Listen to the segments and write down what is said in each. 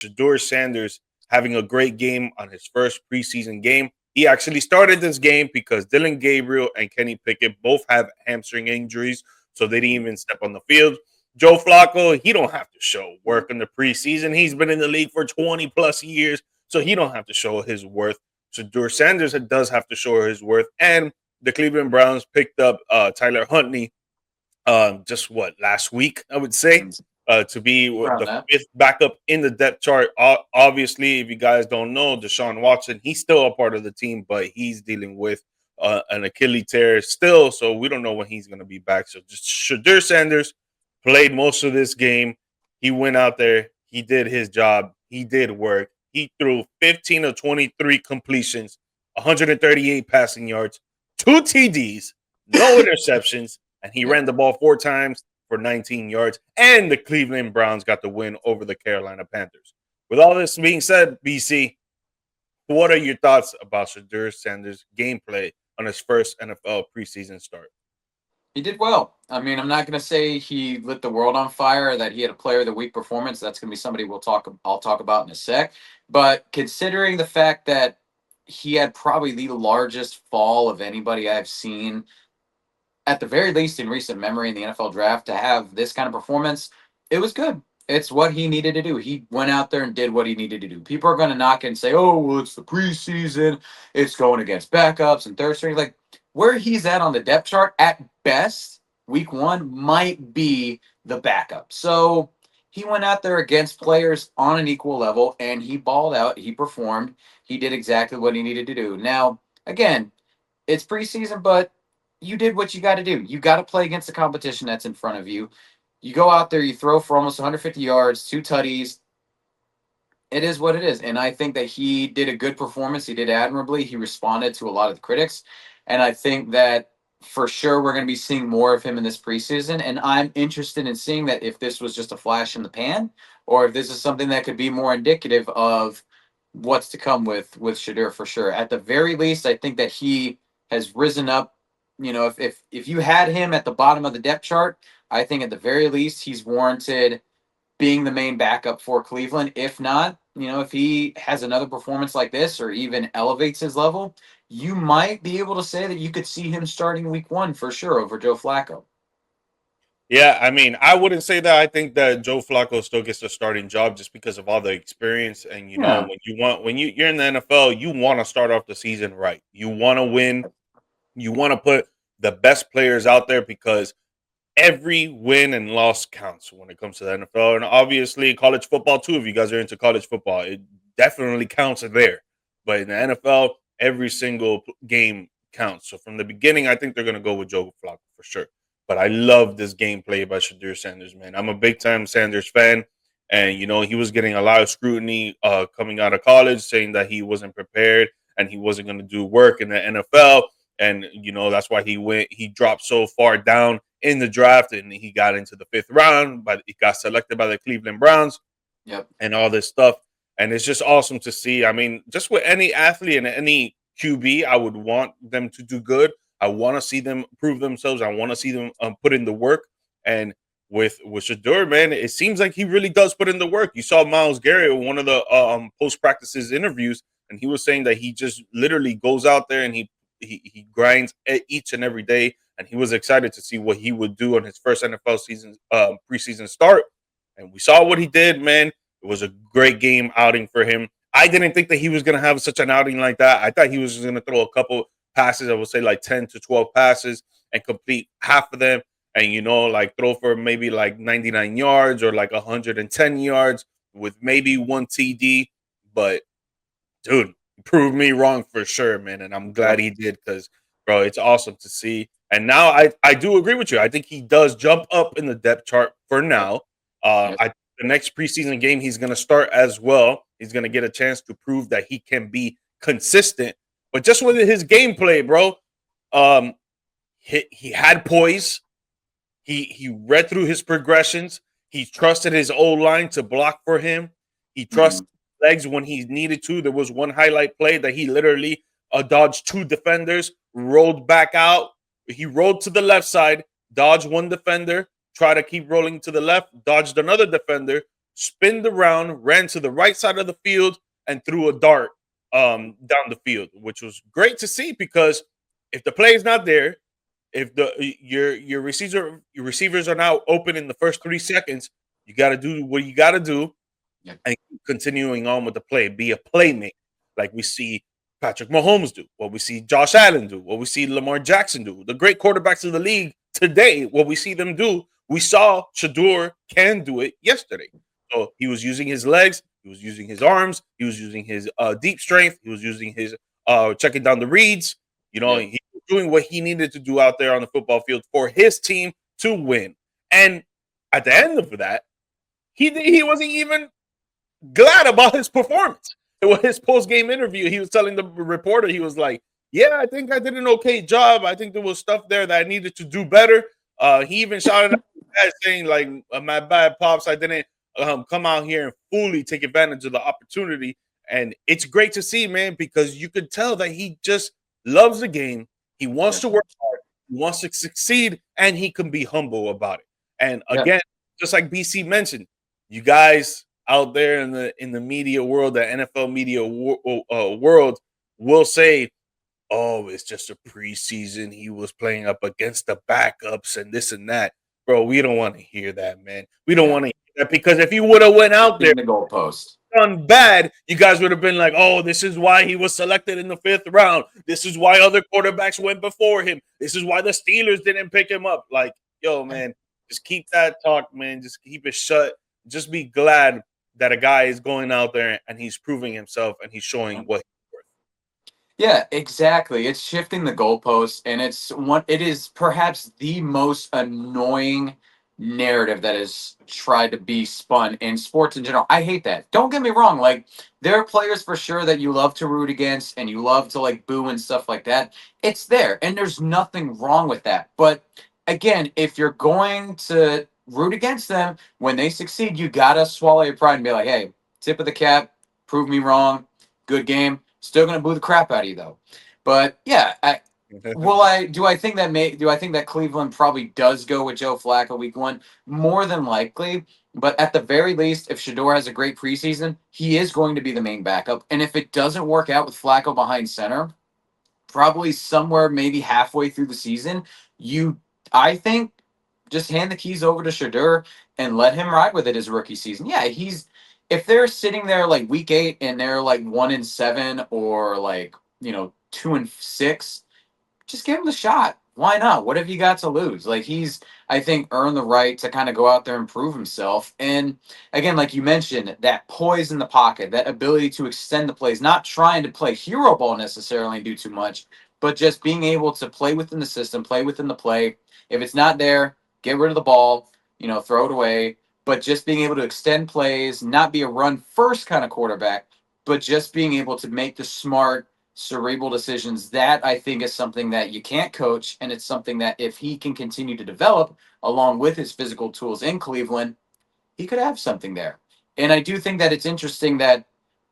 Shedeur Sanders having a great game on his first preseason game. He actually started this game because Dylan Gabriel and Kenny Pickett both have hamstring injuries, so they didn't even step on the field. Joe Flacco, he don't have to show work in the preseason. He's been in the league for 20 plus years, so he don't have to show his worth. Shedeur Sanders does have to show his worth, and the Cleveland Browns picked up Tyler Huntley just what last week, I would say, to be Around the that. fifth backup in the depth chart. Obviously, if you guys don't know, Deshaun Watson, he's still a part of the team, but he's dealing with an Achilles tear still, so we don't know when he's going to be back. So just Shedeur Sanders played most of this game. He went out there, he did his job, he did work. He threw 15 of 23 completions, 138 passing yards, two TDs, no interceptions, and he Yep. ran the ball 4 times for 19 yards. And the Cleveland Browns got the win over the Carolina Panthers. With all this being said, BC, what are your thoughts about Shedeur Sanders' gameplay on his first NFL preseason start? He did well. I mean, I'm not going to say he lit the world on fire, or that he had a player of the week performance. That's going to be somebody I'll talk about in a sec. But considering the fact that he had probably the largest fall of anybody I've seen, at the very least in recent memory in the NFL draft, to have this kind of performance, it was good. It's what he needed to do. He went out there and did what he needed to do. People are going to knock it and say, "Oh, well, it's the preseason. It's going against backups and third string." Like, where he's at on the depth chart, at best, week one might be the backup. So he went out there against players on an equal level and he balled out. He performed. He did exactly what he needed to do. Now, again, it's preseason, but you did what you got to do. You got to play against the competition that's in front of you. You go out there, you throw for almost 150 yards, two tutties. It is what it is. And I think that he did a good performance. He did admirably. He responded to a lot of the critics. And I think that for sure we're going to be seeing more of him in this preseason. And I'm interested in seeing that if this was just a flash in the pan or if this is something that could be more indicative of what's to come with Shedeur for sure. At the very least, I think that he has risen up. You know, if you had him at the bottom of the depth chart, I think at the very least he's warranted being the main backup for Cleveland. If not, you know, if he has another performance like this or even elevates his level, you might be able to say that you could see him starting week one for sure over Joe Flacco. Yeah, I mean, I wouldn't say that. I think that Joe Flacco still gets the starting job just because of all the experience. And Yeah. when you're in the NFL, you want to start off the season right. You want to win. You want to put the best players out there because every win and loss counts when it comes to the NFL, and obviously college football too. If you guys are into college football, it definitely counts there. But in the NFL, every single game counts. So from the beginning, I think they're going to go with Joe Flacco for sure. But I love this gameplay by Shedeur Sanders, man. I'm a big time Sanders fan, and he was getting a lot of scrutiny coming out of college, saying that he wasn't prepared and he wasn't going to do work in the NFL, and that's why he dropped so far down in the draft, and he got into the fifth round, but he got selected by the Cleveland Browns Yep. and all this stuff. And it's just awesome to see. I mean, just with any athlete and any QB, I would want them to do good. I want to see them prove themselves. I want to see them put in the work. And with Shedeur, man, it seems like he really does put in the work. You saw Miles Garrett in one of the post practices interviews, and he was saying that he just literally goes out there and he grinds each and every day, and he was excited to see what he would do on his first NFL season preseason start. And we saw what he did, man. It was a great game outing for him. I didn't think that he was going to have such an outing like that. I thought he was going to throw a couple passes. I would say like 10 to 12 passes and complete half of them. And, like throw for maybe like 99 yards or like 110 yards with maybe one TD. But dude, he proved me wrong for sure, man. And I'm glad Yep. he did because, bro, it's awesome to see. And now I do agree with you. I think he does jump up in the depth chart for Yep. now. Yep. The next preseason game he's going to start as well. He's going to get a chance to prove that he can be consistent. But just with his gameplay, bro, um, he had poise. He read through his progressions. He trusted his O line to block for him. He Mhm. trusted legs when he needed to. There was one highlight play that he literally dodged two defenders, rolled back out. He rolled to the left side, dodged one defender, tried to keep rolling to the left, dodged another defender, spinned around, ran to the right side of the field, and threw a dart down the field, which was great to see because if the play is not there, if your receivers are now open in the first 3 seconds, you got to do what you got to do Yeah. and keep continuing on with the play. Be a playmaker, like we see Patrick Mahomes do, what we see Josh Allen do, what we see Lamar Jackson do. The great quarterbacks of the league today, what we see them do, we saw Shedeur can do it yesterday. So he was using his legs, he was using his arms, he was using his deep strength, he was using his checking down the reads. Yeah. He was doing what he needed to do out there on the football field for his team to win. And at the end of that, he wasn't even glad about his performance. It was his post game interview. He was telling the reporter, he was like, "Yeah, I think I did an okay job. I think there was stuff there that I needed to do better." He even shouted out his dad saying, "Like, my bad, pops. I didn't come out here and fully take advantage of the opportunity." And it's great to see, man, because you could tell that he just loves the game. He wants Yeah. to work hard. He wants to succeed, and he can be humble about it. And Yeah. again, just like BC mentioned, you guys out there in the media world, the NFL media world, will say, "Oh, it's just a preseason. He was playing up against the backups and this and that." Bro, we don't want to hear that, man. We don't Yeah. want to hear that because if he would have went out there Shifting the goalpost. done bad, you guys would have been like, "Oh, this is why he was selected in the fifth round. This is why other quarterbacks went before him. This is why the Steelers didn't pick him up." Like, yo, man, just keep that talk, man. Just keep it shut. Just be glad that a guy is going out there and he's proving himself and he's showing what he's worth. Yeah, exactly. It's shifting the goalposts, and it is perhaps the most annoying narrative that is tried to be spun in sports in general. I hate that. Don't get me wrong, like there are players for sure that you love to root against and you love to like boo and stuff like that. It's there, and there's nothing wrong with that. But again, if you're going to root against them when they succeed, you gotta swallow your pride and be like, hey, tip of the cap, prove me wrong, good game. Still gonna boo the crap out of you though. But yeah, I do I think that Cleveland probably does go with Joe Flacco week one? More than likely. But at the very least, if Shedeur has a great preseason, he is going to be the main backup. And if it doesn't work out with Flacco behind center, probably somewhere maybe halfway through the season, you I think just hand the keys over to Shedeur and let him ride with it his rookie season. Yeah, he's if they're sitting there like week 8 and they're like 1-7 or like, 2-6, just give him the shot. Why not? What have you got to lose? Like he's, I think, earned the right to kind of go out there and prove himself. And again, like you mentioned, that poise in the pocket, that ability to extend the plays, not trying to play hero ball necessarily and do too much, but just being able to play within the system, play within the play. If it's not there, get rid of the ball, throw it away. But just being able to extend plays, not be a run first kind of quarterback, but just being able to make the smart cerebral decisions, that I think is something that you can't coach, and it's something that if he can continue to develop along with his physical tools in Cleveland, he could have something there. And I do think that it's interesting that,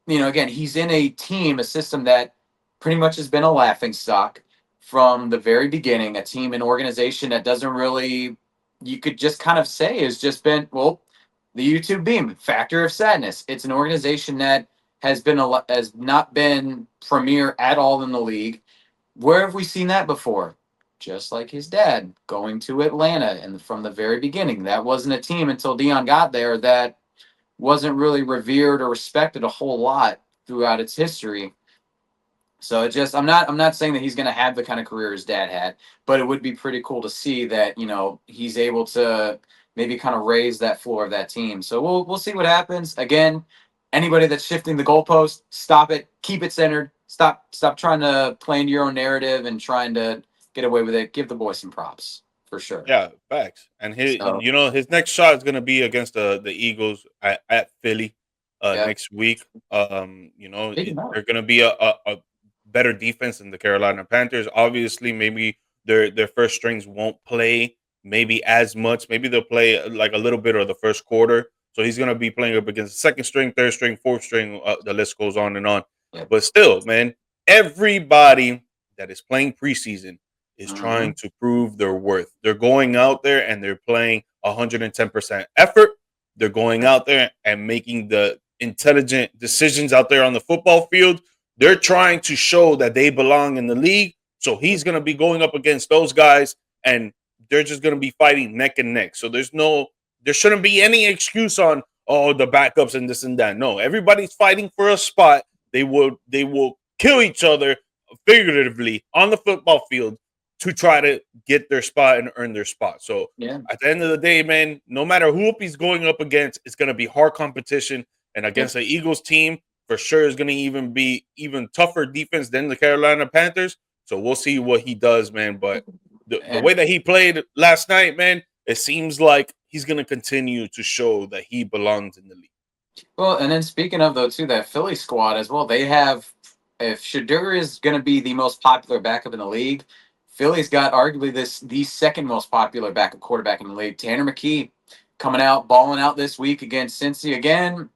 again, he's in a team, a system that pretty much has been a laughing stock from the very beginning, a team, an organization that doesn't really, you could just kind of say, has just been, well, the YouTube beam, factor of sadness. It's an organization that has not been premier at all in the league. Where have we seen that before? Just like his dad going to Atlanta, and from the very beginning, that wasn't a team until Dion got there that wasn't really revered or respected a whole lot throughout its history. So it just I'm not saying that he's going to have the kind of career his dad had, but it would be pretty cool to see that, he's able to maybe kind of raise that floor of that team. So we'll see what happens. Again, anybody that's shifting the goalpost, stop it, keep it centered. Stop trying to play into your own narrative and trying to get away with it. Give the boy some props for sure. Yeah, facts. And So his next shot is gonna be against the Eagles at Philly yeah, next week. big note. They're gonna be a better defense than the Carolina Panthers. Obviously, maybe their first strings won't play maybe as much. Maybe they'll play like a little bit of the first quarter. So he's gonna be playing up against second string, third string, fourth string. The list goes on and on. Yeah. But still, man, everybody that is playing preseason is Mm-hmm. trying to prove their worth. They're going out there and they're playing 110% effort. They're going out there and making the intelligent decisions out there on the football field. They're trying to show that they belong in the league. So he's going to be going up against those guys, and they're just going to be fighting neck and neck. So there shouldn't be any excuse on, oh, the backups and this and that. No, everybody's fighting for a spot. They will kill each other figuratively on the football field to try to get their spot and earn their spot. So Yeah. at the end of the day, man, no matter who he's going up against, it's going to be hard competition. And Yep. against the Eagles team, for sure is going to even be even tougher defense than the Carolina Panthers. So we'll see what he does, man. But the way And that he played last night, man, it seems like he's going to continue to show that he belongs in the league. well, and then speaking of though too, that Philly squad as well, they have if Shedeur is going to be the most popular backup in the league, Philly's got arguably this the second most popular backup quarterback in the league. Tanner McKee coming out, balling out this week against Cincy again.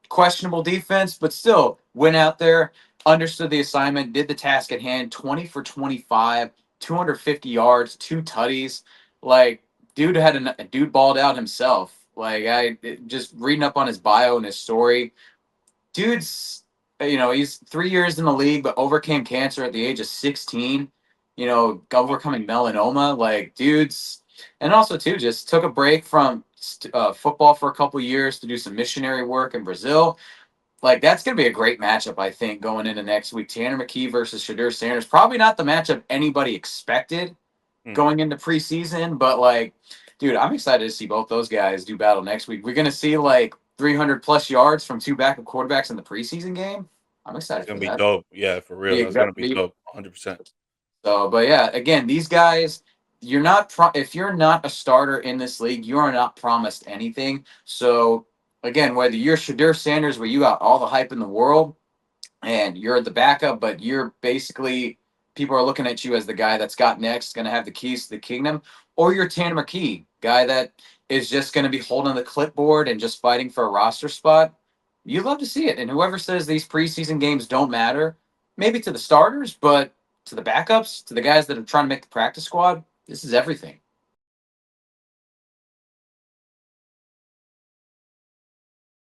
Questionable defense, but still went out there, understood the assignment, did the task at hand. 20 for 25, 250 yards, two tutties. Like dude had a dude balled out himself. Like just reading up on his bio and his story, dude's he's 3 years in the league, but overcame cancer at the age of 16. Overcoming melanoma. Like dudes, and also too just took a break from football for a couple years to do some missionary work in Brazil. Like that's gonna be a great matchup, I think, going into next week. Tanner McKee versus Shedeur Sanders. Probably not the matchup anybody expected Mhm. going into preseason, but like, dude, I'm excited to see both those guys do battle next week. We're gonna see like 300 plus yards from two backup quarterbacks in the preseason game. I'm It's excited going for to be that. dope. Yeah, for real. Be, That's going to be be dope. 100%. so, but yeah, again, these guys, you're not if you're not a starter in this league, you are not promised anything. So, again, whether you're Shedeur Sanders, where you got all the hype in the world, and you're the backup, but you're basically people are looking at you as the guy that's got next, going to have the keys to the kingdom, or you're Tanner McKee, guy that is just going to be holding the clipboard and just fighting for a roster spot. You love to see it, and whoever says these preseason games don't matter, maybe to the starters, but to the backups, to the guys that are trying to make the practice squad, this is everything.